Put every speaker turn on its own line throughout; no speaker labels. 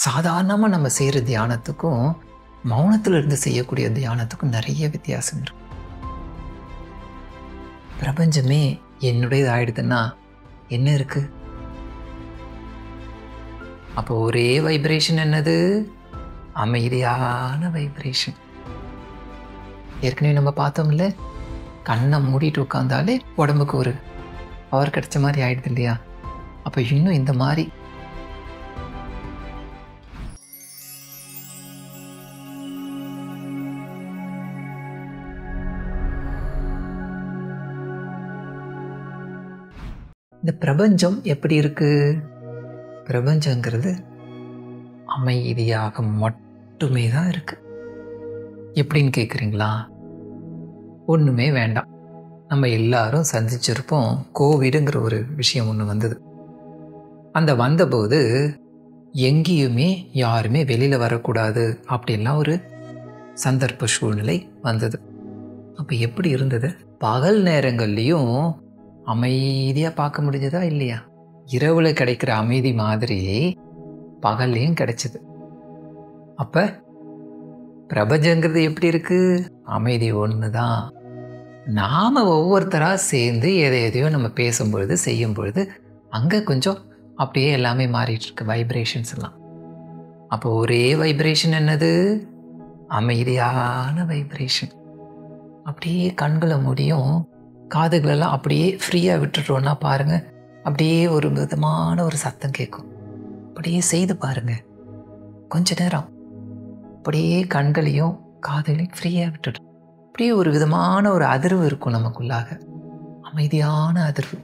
சாதாரணமாக நம்ம செய்கிற தியானத்துக்கும் மௌனத்தில் இருந்து செய்யக்கூடிய தியானத்துக்கும் நிறைய வித்தியாசம் இருக்கு. பிரபஞ்சமே என்னுடையது ஆயிடுதுன்னா என்ன இருக்கு? அப்போ ஒரே வைப்ரேஷன் என்னது? அமைதியான வைப்ரேஷன். ஏற்கனவே நம்ம பார்த்தோம்ல, கண்ணை மூடிட்டு உட்காந்தாலே உடம்புக்கு ஒரு பவர் கிடைச்ச மாதிரி ஆயிடுது இல்லையா? அப்போ இன்னும் இந்த மாதிரி இந்த பிரபஞ்சம் எப்படி இருக்கு? பிரபஞ்சங்கிறது அமைதியாக மட்டுமே தான் இருக்கு. எப்படின்னு கேட்குறீங்களா? ஒன்றுமே வேண்டாம். நம்ம எல்லாரும் சந்திச்சிருப்போம், கோவிடுங்கிற ஒரு விஷயம் ஒன்று வந்தது. அந்த வந்தபோது எங்கேயுமே யாருமே வெளியில் வரக்கூடாது அப்படின்லாம் ஒரு சந்தர்ப்ப சூழ்நிலை வந்தது. அப்போ எப்படி இருந்தது? பகல் நேரங்கள்லேயும் அமைதியாக பார்க்க முடிஞ்சதா இல்லையா? இரவில் கிடைக்கிற அமைதி மாதிரி பகல்லையும் கிடைச்சிது. அப்போ பிரபஞ்சங்கிறது எப்படி இருக்கு? அமைதி ஒன்று தான். நாம் ஒவ்வொருத்தராக சேர்ந்து எதையோ நம்ம பேசும்பொழுது செய்யும் பொழுது அங்கே கொஞ்சம் அப்படியே எல்லாமே மாறிட்டு இருக்கு, வைப்ரேஷன்ஸ் எல்லாம். அப்போ ஒரே வைப்ரேஷன் என்னது? அமைதியான வைப்ரேஷன். அப்படியே கண்களை மூடியும் காதுகளெல்லாம் அப்படியே ஃப்ரீயாக விட்டுட்டோன்னா பாருங்கள், அப்படியே ஒரு விதமான ஒரு சத்தம் கேட்கும். அப்படியே செய்து பாருங்கள், கொஞ்ச நேரம் அப்படியே கண்களையும் காதுகளையும் ஃப்ரீயாக விட்டுடும். அப்படியே ஒரு விதமான ஒரு அதிர்வு இருக்கும் நமக்குள்ளாக, அமைதியான அதிர்வு.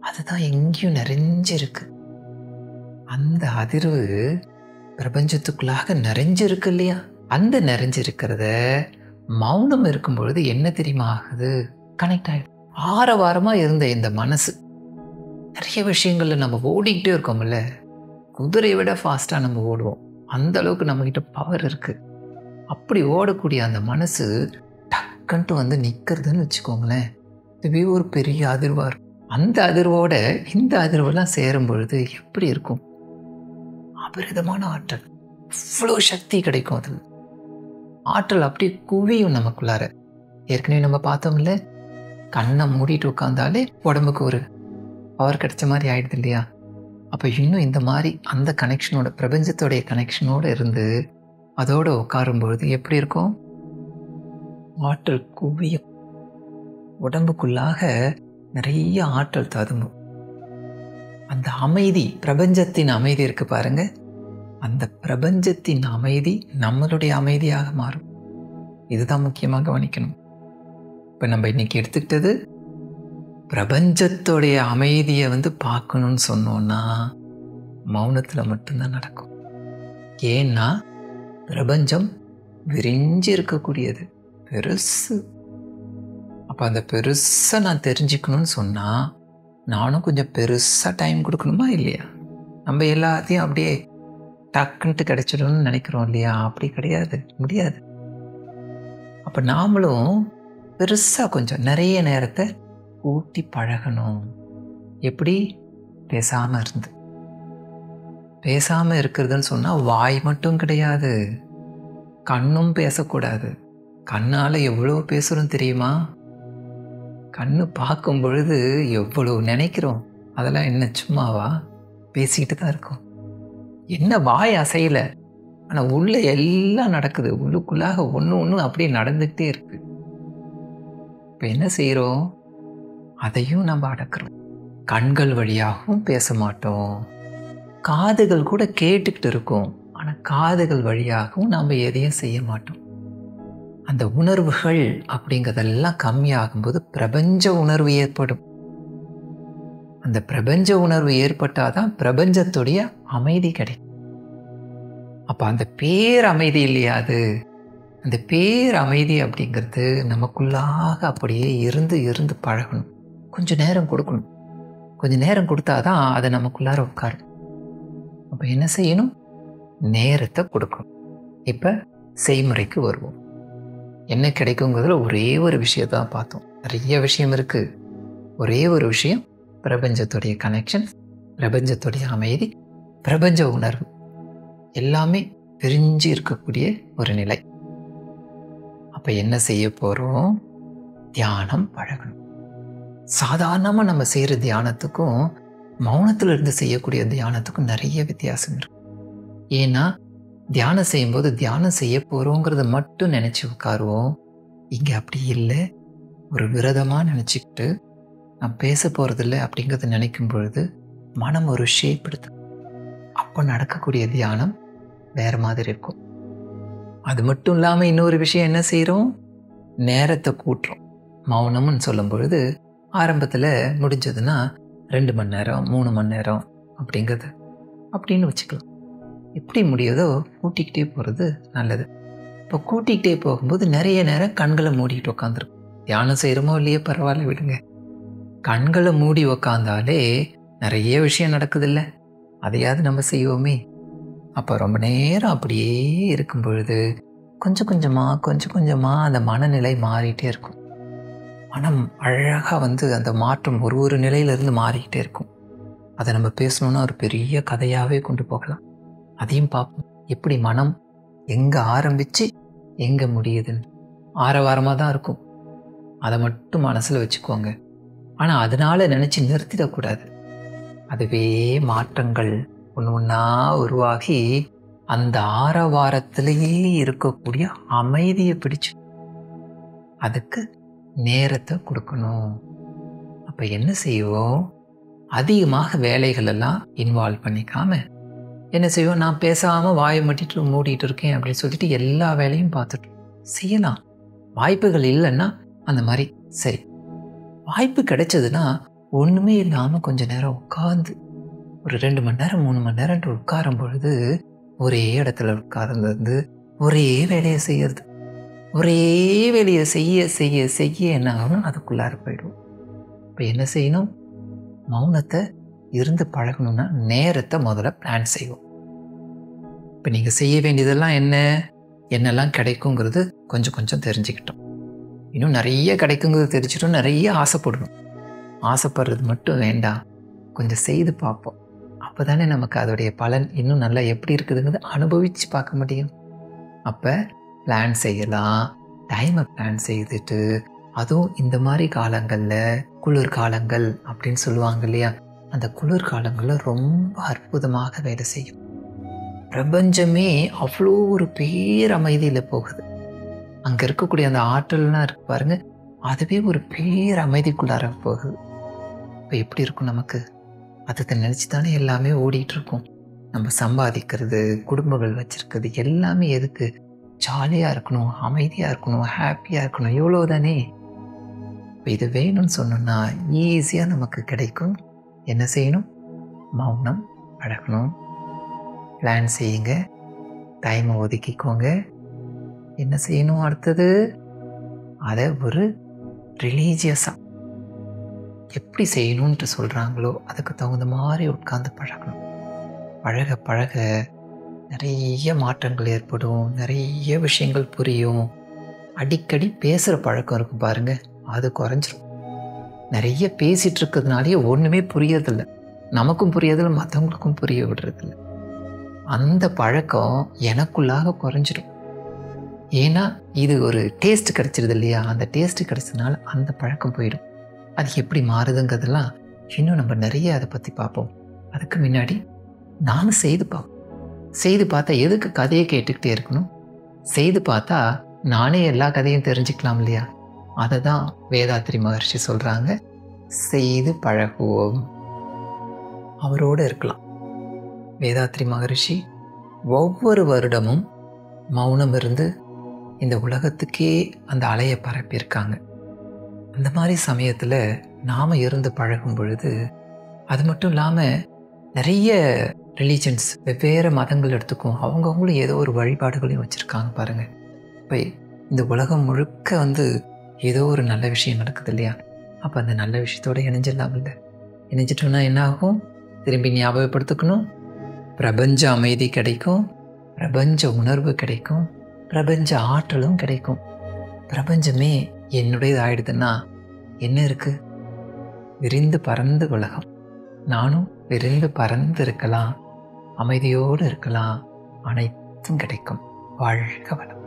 அதுதான் எங்கேயும் நிறைஞ்சிருக்கு. அந்த அதிர்வு பிரபஞ்சத்துக்குள்ளாக நிறைஞ்சிருக்கு இல்லையா? அந்த நிறைஞ்சிருக்கிறத மௌனம் இருக்கும் பொழுது என்ன தெரியுமா ஆகுது? கனெக்ட் ஆகிடும். ஆரவாரமாக இருந்த இந்த மனசு நிறைய விஷயங்களில் நம்ம ஓடிக்கிட்டே இருக்கோம்ல, குதிரையை விட ஃபாஸ்ட்டாக நம்ம ஓடுவோம். அந்த அளவுக்கு நம்மக்கிட்ட பவர் இருக்குது. அப்படி ஓடக்கூடிய அந்த மனசு டக்குன்ட்டு வந்து நிற்கிறதுன்னு வச்சுக்கோங்களேன், இதுவே ஒரு பெரிய அதிர்வாக இருக்கும். அந்த அதிர்வோட இந்த அதிர்வெல்லாம் சேரும் பொழுது எப்படி இருக்கும்? அபரிதமான ஆற்றல், இவ்வளோ சக்தி கிடைக்கும். அது ஆற்றல் அப்படியே குவியும் நமக்குள்ளார. ஏற்கனவே நம்ம பார்த்தோம்ல, கண்ணை மூடிட்டு உட்காந்தாலே உடம்புக்கு ஒரு பவர் கிடைச்ச மாதிரி ஆயிடுது இல்லையா? அப்போ இன்னும் இந்த மாதிரி அந்த கனெக்ஷனோட, பிரபஞ்சத்தோடைய கனெக்ஷனோடு இருந்து அதோட உட்காரும்பொழுது எப்படி இருக்கும்? ஆற்றல் குவியும். உடம்புக்குள்ளாக நிறைய ஆற்றல் ததும்பும். அந்த அமைதி, பிரபஞ்சத்தின் அமைதி இருக்கு பாருங்க, அந்த பிரபஞ்சத்தின் அமைதி நம்மளுடைய அமைதியாக மாறும். இதுதான் முக்கியமாக கவனிக்கணும். இப்போ நம்ம இன்னைக்கு எடுத்துக்கிட்டது, பிரபஞ்சத்தோடைய அமைதியை பார்க்கணும்னு சொன்னோன்னா மௌனத்தில் மட்டும்தான் நடக்கும். ஏன்னா பிரபஞ்சம் விரிஞ்சு இருக்கக்கூடியது, பெருசு. அப்போ அந்த பெருசை நான் தெரிஞ்சுக்கணும்னு சொன்னால் நானும் கொஞ்சம் பெருசாக டைம் கொடுக்கணுமா இல்லையா? நம்ம எல்லாத்தையும் அப்படியே டக்குன்ட்டு கிடைச்சிடணும்னு நினைக்கிறோம் இல்லையா? அப்படி கிடையாது, முடியாது. அப்போ நாமளும் பெருசாக கொஞ்சம் நிறைய நேரத்தை ஊட்டி பழகணும். எப்படி? பேசாமல் இருந்து. பேசாமல் இருக்கிறதுன்னு சொன்னால் வாய் மட்டும் கிடையாது, கண்ணும் பேசக்கூடாது. கண்ணால் எவ்வளோ பேசுகிறோம் தெரியுமா? கண்ணு பார்க்கும் பொழுது எவ்வளோ நினைக்கிறோம். அதெல்லாம் என்ன சும்மாவா? பேசிக்கிட்டு தான் இருக்கோம். என்ன வாய் அசையலை, ஆனால் உள்ள எல்லாம் நடக்குது. உள்ளுக்குள்ளாக ஒன்று அப்படியே நடந்துக்கிட்டே இருக்கு. இப்போ என்ன செய்கிறோம்? அதையும் நம்ம அடக்கிறோம். கண்கள் வழியாகவும் பேச மாட்டோம், காதுகள் கூட கேட்டுக்கிட்டு இருக்கோம், ஆனால் காதுகள் வழியாகவும் நம்ம எதையும் செய்ய மாட்டோம். அந்த உணர்வுகள் அப்படிங்கிறதெல்லாம் கம்மியாகும்போது பிரபஞ்ச உணர்வு ஏற்படும். அந்த பிரபஞ்ச உணர்வு ஏற்பட்டாதான் பிரபஞ்சத்துடைய அமைதி கிடைக்கும். அப்போ அந்த பேரமைதி இல்லையா அது? அந்த பேரமைதி அப்படிங்கிறது நமக்குள்ளாக அப்படியே இருந்து இருந்து பழகணும். கொஞ்சம் நேரம் கொடுக்கணும். கொஞ்சம் நேரம் கொடுத்தாதான் அதை நமக்குள்ளார உட்காரும். அப்போ என்ன செய்யணும்? நேரத்தை கொடுக்கணும். இப்போ செய்முறைக்கு வருவோம். என்ன கிடைக்குங்கிறதுல ஒரே ஒரு விஷயத்தான் பார்த்தோம். நிறைய விஷயம் இருக்குது. ஒரே ஒரு விஷயம், பிரபஞ்சத்துடைய கனெக்ஷன், பிரபஞ்சத்துடைய அமைதி, பிரபஞ்ச உணர்வு. எல்லாமே பிரிஞ்சு இருக்கக்கூடிய ஒரு நிலை. அப்போ என்ன செய்ய போகிறோம்? தியானம் பழகணும். சாதாரணமாக நம்ம செய்கிற தியானத்துக்கும் மௌனத்தில் இருந்து செய்யக்கூடிய தியானத்துக்கும் நிறைய வித்தியாசம் இருக்கு. ஏன்னா தியானம் செய்யும்போது தியானம் செய்ய போகிறோங்கிறத மட்டும் நினச்சி உட்காருவோம். இங்கே அப்படி இல்லை. ஒரு விரதமாக நினச்சிக்கிட்டு நான் பேச போகிறதில்ல அப்படிங்கிறத நினைக்கும் பொழுது மனம் ஒரு ஷேப் எடுத்து அப்போ நடக்கக்கூடிய தியானம் வேறு மாதிரி இருக்கும். அது மட்டும் இல்லாமல் இன்னொரு விஷயம் என்ன செய்கிறோம்? நேரத்தை கூட்டுறோம். மௌனம்னு சொல்லும் பொழுது ஆரம்பத்தில் முடிஞ்சதுன்னா 2 மணி நேரம் 3 மணி நேரம் அப்படிங்கிறது அப்படின்னு வச்சுக்கலாம். எப்படி முடியுதோ கூட்டிக்கிட்டே போகிறது நல்லது. இப்போ கூட்டிக்கிட்டே போகும்போது நிறைய நேரம் கண்களை மூடிக்கிட்டு உட்காந்துருக்கும். தியானம் செய்கிறோமோ இல்லையோ பரவாயில்ல விடுங்க. கண்களை மூடி உக்காந்தாலே நிறைய விஷயம் நடக்குதில்ல, அதையாவது நம்ம செய்வோமே. அப்போ ரொம்ப நேரம் அப்படியே இருக்கும் பொழுது கொஞ்சம் கொஞ்சமாக அந்த மனநிலை மாறிட்டே இருக்கும். மனம் அழகாக அந்த மாற்றம் ஒரு நிலையிலேருந்து மாறிக்கிட்டே இருக்கும். அதை நம்ம பேசணுன்னா ஒரு பெரிய கதையாகவே கொண்டு போகலாம். அதையும் பார்ப்போம், எப்படி மனம் எங்கே ஆரம்பித்து எங்கே முடியுதுன்னு. ஆரவாரமாக தான் இருக்கும், அதை மட்டும் மனசில் வச்சுக்கோங்க. ஆனால் அதனால் நினச்சி நிறுத்திடக்கூடாது. அதுவே மாற்றங்கள் ஒன்று ஒன்றா உருவாகி அந்த ஆரவாரத்திலேயே இருக்கக்கூடிய அமைதியை பிடிச்சு அதுக்கு நேரத்தை கொடுக்கணும். அப்போ என்ன செய்வோம்? அதிகமாக வேலைகளெல்லாம் இன்வால்வ் பண்ணிக்காம என்ன செய்வோம்? நான் பேசாமல் வாயை மூடிட்டு இருக்கேன் அப்படின்னு சொல்லிட்டு எல்லா வேலையும் பார்த்துட்டு செய்யலாம். வாய்ப்புகள் இல்லைன்னா அந்த மாதிரி சரி. வாய்ப்பு கிடைச்சதுன்னா ஒன்றுமே இல்லாமல் கொஞ்சம் நேரம் உட்காந்து ஒரு 2 மணி நேரம் 3 மணி நேரம் உட்காரும் பொழுது ஒரே இடத்துல உட்கார்ந்து ஒரே வேலையை செய்யறது. ஒரே வேலையை செய்ய செய்ய செய்ய என்ன ஆகணும்? அதுக்குள்ளார போயிடும். இப்போ என்ன செய்யணும்? மௌனத்தை இருந்து பழகணும்னா நேரத்தை முதல்ல பிளான் செய்வோம். இப்போ நீங்கள் செய்ய வேண்டியதெல்லாம் என்னெல்லாம் கிடைக்குங்கிறது கொஞ்சம் தெரிஞ்சுக்கிட்டோம். இன்னும் நிறைய கிடைக்குங்கிறது தெரிஞ்சிட்டோம். நிறைய ஆசைப்படணும். ஆசைப்படுறது மட்டும் வேண்டாம், கொஞ்சம் செய்து பார்ப்போம். அப்போ தானே நமக்கு அதோடைய பலன் இன்னும் நல்லா எப்படி இருக்குதுங்கிறது அனுபவித்து பார்க்க முடியும். அப்போ பிளான் செய்யலாம். டைமை பிளான் செய்துட்டு அதுவும் இந்த மாதிரி காலங்களில் குளிர்காலங்கள் அப்படின்னு சொல்லுவாங்க இல்லையா, அந்த குளிர்காலங்களில் ரொம்ப அற்புதமாக வேலை செய்யும். பிரபஞ்சமே அவ்வளோ ஒரு பேரமைதியில் போகுது. அங்கே இருக்கக்கூடிய அந்த ஆற்றல்லாம் இருக்கு பாருங்க, அதுவே ஒரு பேரமைதிக்குள்ளார போகுது. இப்போ எப்படி இருக்கும் நமக்கு? அதை நினச்சி தானே எல்லாமே ஓடிட்டு இருக்கும். நம்ம சம்பாதிக்கிறது, குடும்பங்கள் வச்சிருக்கிறது எல்லாமே எதுக்கு? ஜாலியாக இருக்கணும், அமைதியாக இருக்கணும், ஹாப்பியாக இருக்கணும், எவ்வளோ தானே. இப்போ இது வேணும்னு சொன்னோம்னா ஈஸியாக நமக்கு கிடைக்கும். என்ன செய்யணும்? மௌனம் பழகணும். பிளான் செய்யுங்க, டைமை ஒதுக்கிக்கோங்க. என்ன செய்யணும் அடுத்தது? அதை ஒரு ரிலீஜியஸாக எப்படி செய்யணுன்ட்டு சொல்கிறாங்களோ அதுக்கு தகுந்த மாதிரி உட்கார்ந்து பழகணும். பழக பழக நிறைய மாற்றங்கள் ஏற்படும், நிறைய விஷயங்கள் புரியும். அடிக்கடி பேசுகிற பழக்கம் இருக்கும் பாருங்க, அது குறைஞ்சிரும். நிறைய பேசிகிட்டு இருக்கிறதுனாலேயே ஒன்றுமே புரியறதில்ல, நமக்கும் புரியறதில்ல, மற்றவங்களுக்கும் புரிய விடுறதில்ல. அந்த பழக்கம் எனக்குள்ளாக குறைஞ்சிடும். ஏன்னா இது ஒரு டேஸ்ட் கிடச்சிருது இல்லையா, அந்த டேஸ்ட்டு கிடச்சதுனால அந்த பழக்கம் போயிடும். அது எப்படி மாறுதுங்கிறதெல்லாம் இன்னும் நம்ம நிறைய அதை பற்றி பார்ப்போம். அதுக்கு முன்னாடி நானும் செய்து பார்ப்போம். செய்து பார்த்தா எதுக்கு கதையை கேட்டுக்கிட்டே இருக்கணும்? செய்து பார்த்தா நானே எல்லா கதையும் தெரிஞ்சுக்கலாம் இல்லையா? அதை தான் வேதாத்ரி மகர்ஷி சொல்கிறாங்க, செய்து பழகுவோம். அவரோடு இருக்கலாம். வேதாத்ரி மகர்ஷி ஒவ்வொரு வருடமும் மௌனம் இருந்து இந்த உலகத்துக்கே அந்த அலையை பரப்பியிருக்காங்க. அந்த மாதிரி சமயத்தில் நாம் இருந்து பழகும் பொழுது, அது மட்டும் இல்லாமல் நிறைய ரிலீஜன்ஸ், வெவ்வேறு மதங்கள் எடுத்துக்கும், அவங்கவுங்களும் ஏதோ ஒரு வழிபாடுகளையும் வச்சுருக்காங்க பாருங்கள். இப்போ இந்த உலகம் முழுக்க ஏதோ ஒரு நல்ல விஷயம் நடக்குது இல்லையா? அப்போ அந்த நல்ல விஷயத்தோடு இணைஞ்சிடலாம் இல்லை? இணைஞ்சிட்டோன்னா என்ன ஆகும்? திரும்பி ஞாபகப்படுத்திக்கணும், பிரபஞ்ச அமைதி கிடைக்கும், பிரபஞ்ச உணர்வு கிடைக்கும், பிரபஞ்ச ஆற்றலும் கிடைக்கும். பிரபஞ்சமே என்னுடையது ஆயிடுதுன்னா என்ன இருக்குது? விரிந்து பறந்து உலகம். நானும் விரிந்து பறந்து இருக்கலாம், அமைதியோடு இருக்கலாம், அனைத்தும் கிடைக்கும். வாழ்க வளம்.